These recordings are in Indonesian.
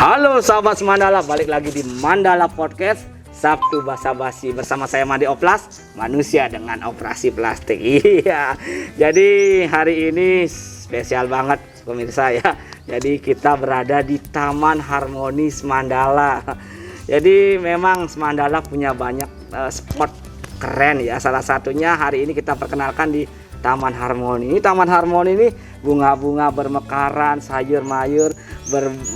Halo sahabat Mandala, balik lagi di Mandala Podcast Sabtu Basa-Basi bersama saya Made Oplas, manusia dengan operasi plastik. Iya, jadi hari ini spesial banget pemirsa ya. Jadi kita berada di Taman Harmonis Mandala. Jadi memang Mandala punya banyak spot keren ya. Salah satunya hari ini kita perkenalkan di Taman Harmoni. Taman Harmoni ini bunga-bunga bermekaran, sayur-mayur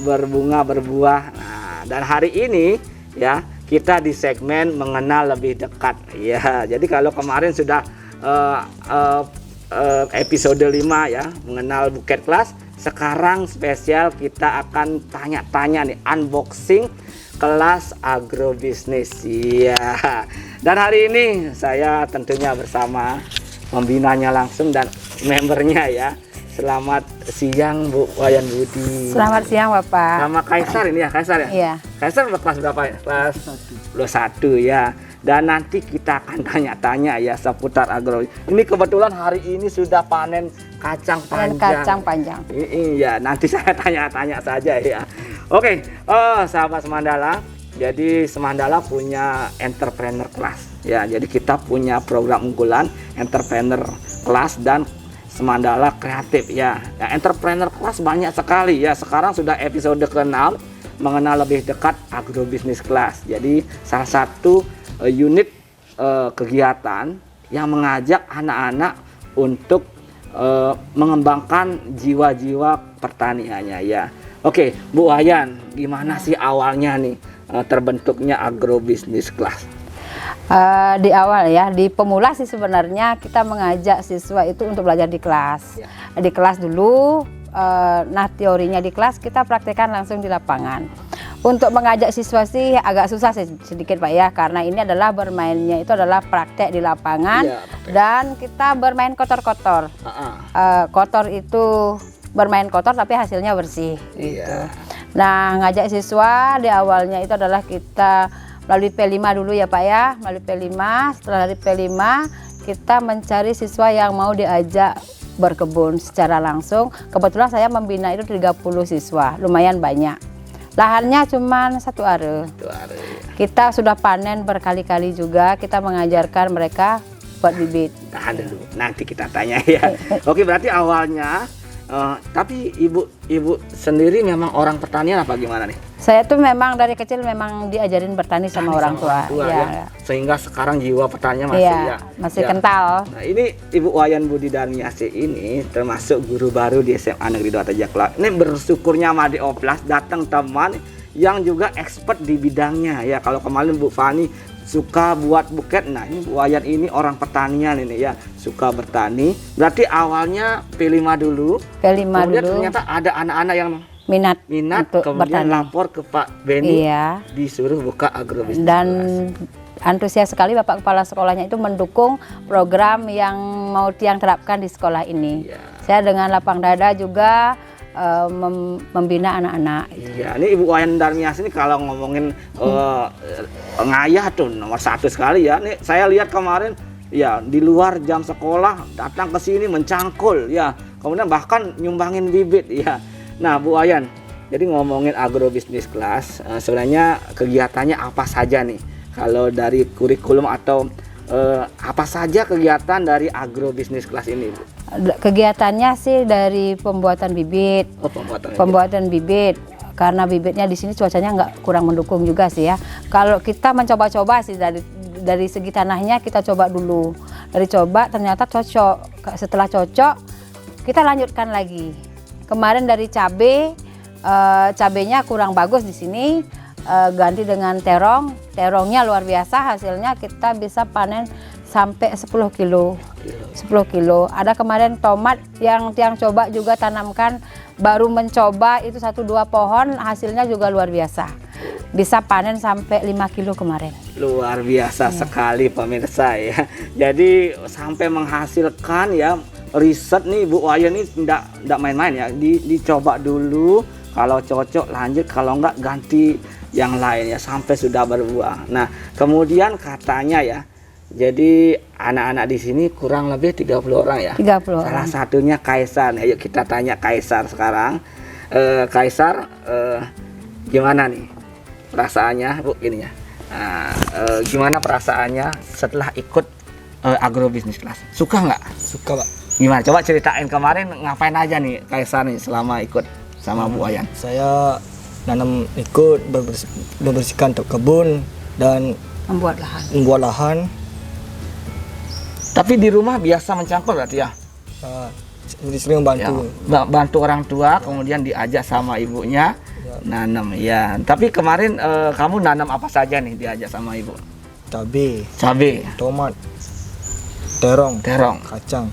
berbunga berbuah. Nah, dan hari ini ya kita di segmen mengenal lebih dekat. Ya, jadi kalau kemarin sudah episode 5 ya, mengenal buket kelas, sekarang spesial kita akan tanya-tanya nih, unboxing kelas agrobisnis. Iya. Dan hari ini saya tentunya bersama pembinanya langsung dan membernya ya. Selamat siang Bu Wayan Budi. Selamat siang Bapak. Nama Kaisar ini ya, Kaisar ya? Iya. Kaisar kelas berapa ya? Kelas 21 ya. Dan nanti kita akan tanya-tanya ya seputar agro. Ini kebetulan hari ini sudah panen kacang panjang. Kacang panjang. Iya, nanti saya tanya-tanya saja ya. Oke, sahabat Semandala. Jadi Semandala punya entrepreneur class ya. Jadi kita punya program unggulan entrepreneur class dan Semandala kreatif ya. Ya, entrepreneur class banyak sekali ya. Sekarang sudah episode ke-6 mengenal lebih dekat agrobisnis class. Jadi salah satu unit kegiatan yang mengajak anak-anak untuk mengembangkan jiwa-jiwa pertaniannya ya. Oke, Bu Wayan, gimana sih awalnya nih terbentuknya agrobisnis class? Di awal ya, di pemula sih sebenarnya kita mengajak siswa itu untuk belajar di kelas. Ya. Di kelas dulu, nah teorinya di kelas kita praktekkan langsung di lapangan. Untuk mengajak siswa sih agak susah sedikit Pak ya, karena ini adalah bermainnya itu adalah praktek di lapangan Ya, dan kita bermain kotor-kotor. Kotor itu bermain kotor tapi hasilnya bersih. Gitu. Iya. Nah, ngajak siswa di awalnya itu adalah kita melalui P5 dulu ya Pak ya, melalui P5. Setelah dari P5 kita mencari siswa yang mau diajak berkebun secara langsung. Kebetulan saya membina itu 30 siswa, lumayan banyak. Lahannya cuma 1 are. Kita sudah panen berkali-kali juga, kita mengajarkan mereka buat bibit. Tahan dulu, nanti kita tanya ya. Oke, berarti awalnya tapi ibu sendiri memang orang pertanian apa gimana nih? Saya tuh memang dari kecil memang diajarin bertani sama orang tua ya. Sehingga sekarang jiwa pertanian masih ya, masih kental. Nah, ini Ibu Wayan Budi Darmiasi ini termasuk guru baru di SMA Negeri 2 Tajakla. Ini bersyukurnya Made Oplas datang teman yang juga expert di bidangnya ya. Kalau kemarin Bu Fani suka buat buket, nah ini Bu Wayan ini orang pertanian ini ya, suka bertani. Berarti awalnya P5 dulu. Kemudian ternyata ada anak-anak yang minat kemudian bertani. Lapor ke Pak Beni, iya. Disuruh buka agrobisnis dan antusias sekali Bapak Kepala Sekolahnya itu mendukung program yang mau Tiang terapkan di sekolah ini. Iya. Saya dengan lapang dada juga membina anak-anak. Iya, ini Ibu Wayan Darmiasi ini kalau ngomongin ngayah tuh nomor 1 sekali ya. Nih saya lihat kemarin ya di luar jam sekolah datang ke sini mencangkul ya. Kemudian bahkan nyumbangin bibit ya. Nah, Bu Wayan, jadi ngomongin agrobisnis kelas, sebenarnya kegiatannya apa saja nih? Kalau dari kurikulum atau apa saja kegiatan dari agrobisnis kelas ini, Bu? Kegiatannya sih dari pembuatan bibit. Pembuatan bibit. Karena bibitnya di sini cuacanya nggak kurang mendukung juga sih ya. Kalau kita mencoba-coba sih dari segi tanahnya kita coba dulu. Dari coba ternyata cocok. Setelah cocok kita lanjutkan lagi. Kemarin dari cabai, cabainya kurang bagus di sini, ganti dengan terong. Terongnya luar biasa, hasilnya kita bisa panen sampai 10 kilo. 10 kilo. Ada kemarin tomat yang Tiang coba juga tanamkan, baru mencoba itu 1-2 pohon, hasilnya juga luar biasa. Bisa panen sampai 5 kilo kemarin. Luar biasa sekali pemirsa ya. Jadi sampai menghasilkan ya, riset nih Bu Wayan ini tidak main-main ya. Dicoba dulu, kalau cocok lanjut, kalau enggak ganti yang lain ya, sampai sudah berbuah. Nah, kemudian katanya ya, jadi anak-anak di sini kurang lebih 30 orang ya. 30 orang. Salah satunya Kaisar. Ayo kita tanya Kaisar sekarang. Kaisar, gimana nih perasaannya Bu ini ya? Nah, gimana perasaannya setelah ikut agrobisnis kelas? Suka nggak? Suka, Pak. Gimana? Coba ceritain kemarin ngapain aja nih Kaisar nih selama ikut sama Bu Wayan? Saya ikut membersihkan kebun dan Membuat lahan. membuat lahan. Tapi di rumah biasa mencangkul berarti ya? Sering Ya, bantu. bantu orang tua, kemudian diajak sama ibunya nanam ya. Tapi kemarin kamu nanam apa saja nih diajak sama ibu? Cabai, tomat, terong, kacang.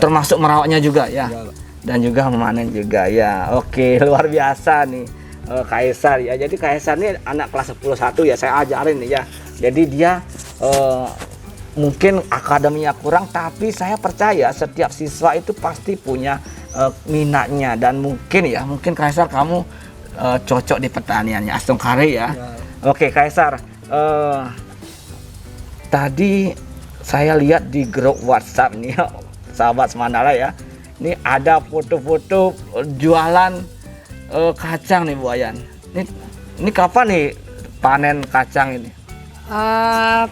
Termasuk merawatnya juga ya? Ya, Pak. Dan juga memanen juga ya. Oke, luar biasa nih Kaisar ya. Jadi Kaisar ini anak kelas 11 ya, saya ajarin nih ya. Jadi dia mungkin akademinya kurang, tapi saya percaya setiap siswa itu pasti punya minatnya, dan mungkin Kaisar kamu cocok di pertaniannya Astungkare ya. Oke Kaisar, tadi saya lihat di grup WhatsApp nih sahabat Semandala ya, ini ada foto-foto jualan kacang nih Bu Wayan. Ini kapan nih panen kacang ini?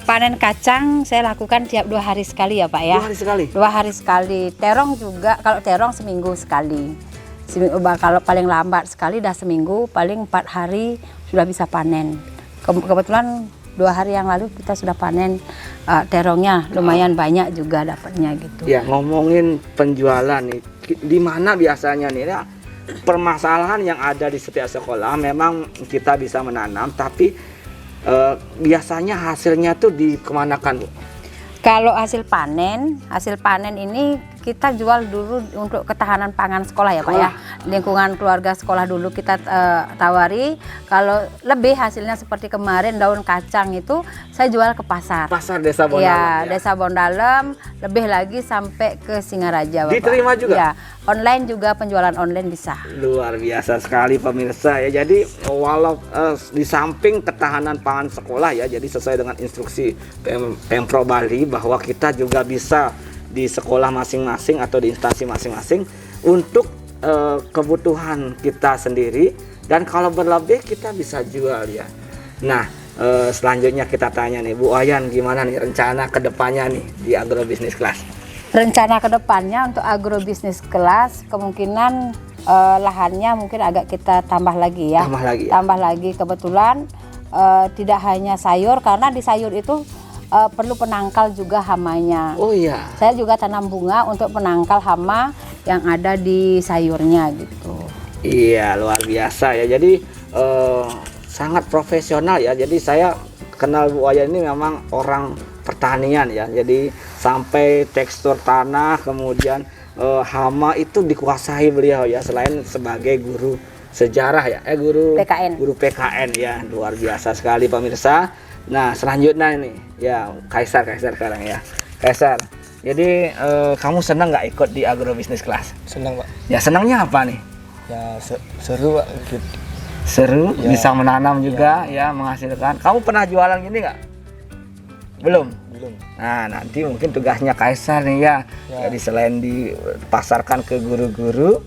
Panen kacang saya lakukan tiap 2 hari sekali ya Pak ya. 2 hari sekali? 2 hari sekali. Terong juga, kalau terong seminggu sekali. Kalau paling lambat sekali dah seminggu, paling 4 hari sudah bisa panen. Kebetulan 2 hari yang lalu kita sudah panen terongnya, lumayan banyak juga dapatnya gitu. Ya, ngomongin penjualan nih, di mana biasanya nih ya, permasalahan yang ada di setiap sekolah memang kita bisa menanam, tapi biasanya hasilnya tuh dikemanakan Bu? Kalau hasil panen ini kita jual dulu untuk ketahanan pangan sekolah ya Pak ya. Lingkungan keluarga sekolah dulu kita tawari. Kalau lebih hasilnya seperti kemarin daun kacang itu saya jual ke pasar. Pasar Desa Bondalem. Ya, Desa Bondalem, lebih lagi sampai ke Singaraja Bapak. Diterima juga? Ya, online juga, penjualan online bisa. Luar biasa sekali pemirsa ya. Jadi walau di samping ketahanan pangan sekolah ya, jadi sesuai dengan instruksi Pemprov Bali bahwa kita juga bisa di sekolah masing-masing atau di instansi masing-masing untuk kebutuhan kita sendiri, dan kalau berlebih kita bisa jual ya. Nah, selanjutnya kita tanya nih Bu Wayan, gimana nih rencana kedepannya nih di agrobisnis kelas? Rencana kedepannya untuk agrobisnis kelas kemungkinan lahannya mungkin agak kita tambah lagi ya. Tambah lagi kebetulan tidak hanya sayur, karena di sayur itu perlu penangkal juga hamanya. Oh iya. Saya juga tanam bunga untuk penangkal hama yang ada di sayurnya gitu. Iya, luar biasa ya. Jadi sangat profesional ya. Jadi saya kenal Bu Wayan ini memang orang pertanian ya. Jadi sampai tekstur tanah, kemudian hama itu dikuasai beliau ya. Selain sebagai guru sejarah ya, guru PKN ya. Luar biasa sekali pemirsa. Nah, selanjutnya ini ya Kaisar sekarang ya. Kaisar, jadi kamu senang nggak ikut di agrobisnis kelas? Senang, Pak. Ya, senangnya apa nih? Ya seru, Pak. Gitu. Seru, Ya. bisa menanam juga ya, menghasilkan. Kamu pernah jualan gini nggak? Belum. Nah, nanti mungkin tugasnya Kaisar nih ya. Jadi selain dipasarkan ke guru-guru,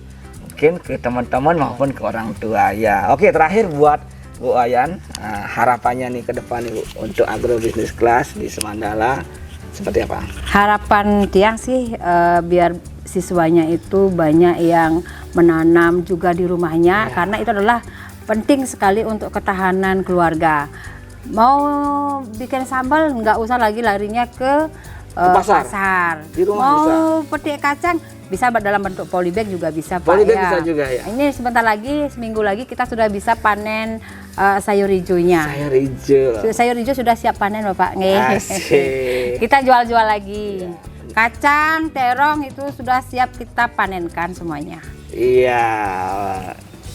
mungkin ke teman-teman maupun ke orang tua ya. Oke, terakhir buat Bu Wayan, harapannya nih ke depan nih Bu, untuk agrobisnis kelas di Semandala seperti apa? Harapan Tiang sih biar siswanya itu banyak yang menanam juga di rumahnya, karena itu adalah penting sekali untuk ketahanan keluarga. Mau bikin sambal nggak usah lagi larinya ke pasar. Di rumah mau bisa. petik kacang bisa dalam bentuk polybag juga bisa Pak. Polybag ya. bisa juga ya. Ini sebentar lagi, seminggu lagi kita sudah bisa panen sayur hijaunya. Sayur hijau sudah siap panen Bapak. Asik. Kita jual-jual lagi. Kacang, terong itu sudah siap kita panenkan semuanya. Iya,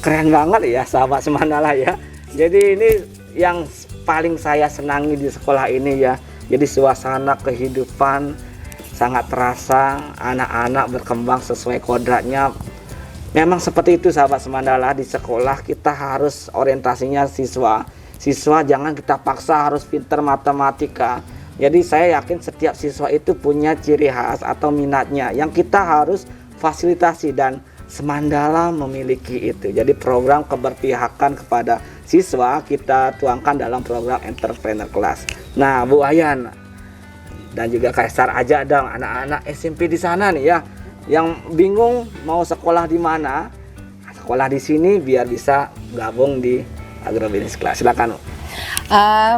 keren banget ya sahabat Semandala ya. Jadi ini yang paling saya senangi di sekolah ini ya. Jadi suasana kehidupan sangat terasa, anak-anak berkembang sesuai kodratnya. Memang seperti itu sahabat Semandala, di sekolah kita harus orientasinya siswa. Siswa jangan kita paksa harus pintar matematika. Jadi saya yakin setiap siswa itu punya ciri khas atau minatnya yang kita harus fasilitasi, dan Semandala memiliki itu. Jadi program keberpihakan kepada siswa kita tuangkan dalam program Entrepreneur Class. Nah, Bu Ayan dan juga Kaisar, ajak dong anak-anak SMP di sana nih ya, yang bingung mau sekolah di mana, sekolah di sini biar bisa gabung di Agrobisnis Class. Silakan, Bu.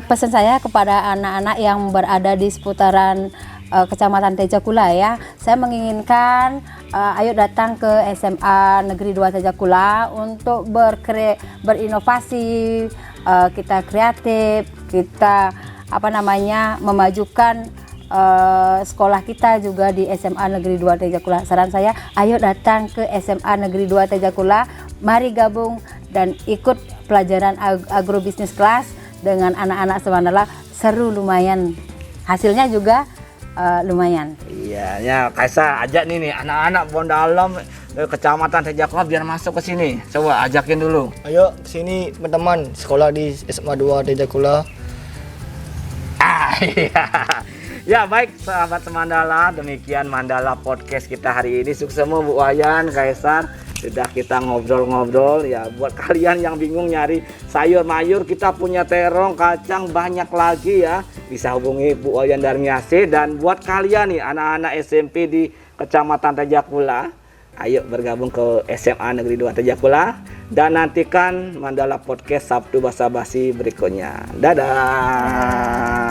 Pesan saya kepada anak-anak yang berada di seputaran Kecamatan Tejakula ya, saya menginginkan ayo datang ke SMA Negeri 2 Tejakula untuk berinovasi, kita kreatif, kita memajukan sekolah kita juga di SMA Negeri 2 Tejakula. Saran saya, ayo datang ke SMA Negeri 2 Tejakula, mari gabung dan ikut pelajaran Agrobisnis Class dengan anak-anak Semandala. Seru, lumayan, hasilnya juga lumayan. Iya, ya Kaisar ajak nih anak-anak Bondalam Kecamatan Tejakula biar masuk ke sini. Coba ajakin dulu. Ayo sini teman-teman, sekolah di SMA 2 Tejakula. Iya. Ya baik sahabat Semandala, demikian Mandala Podcast kita hari ini. Sukses semua Bu Ayan, Kaisar. Sudah kita ngobrol-ngobrol ya, buat kalian yang bingung nyari sayur mayur, kita punya terong, kacang, banyak lagi ya. Bisa hubungi Bu Ayan Darmiase. Dan buat kalian nih anak-anak SMP di Kecamatan Tejakula, ayo bergabung ke SMA Negeri 2 Tejakula dan nantikan Mandala Podcast Sabtu Basa Basi berikutnya. Dadah.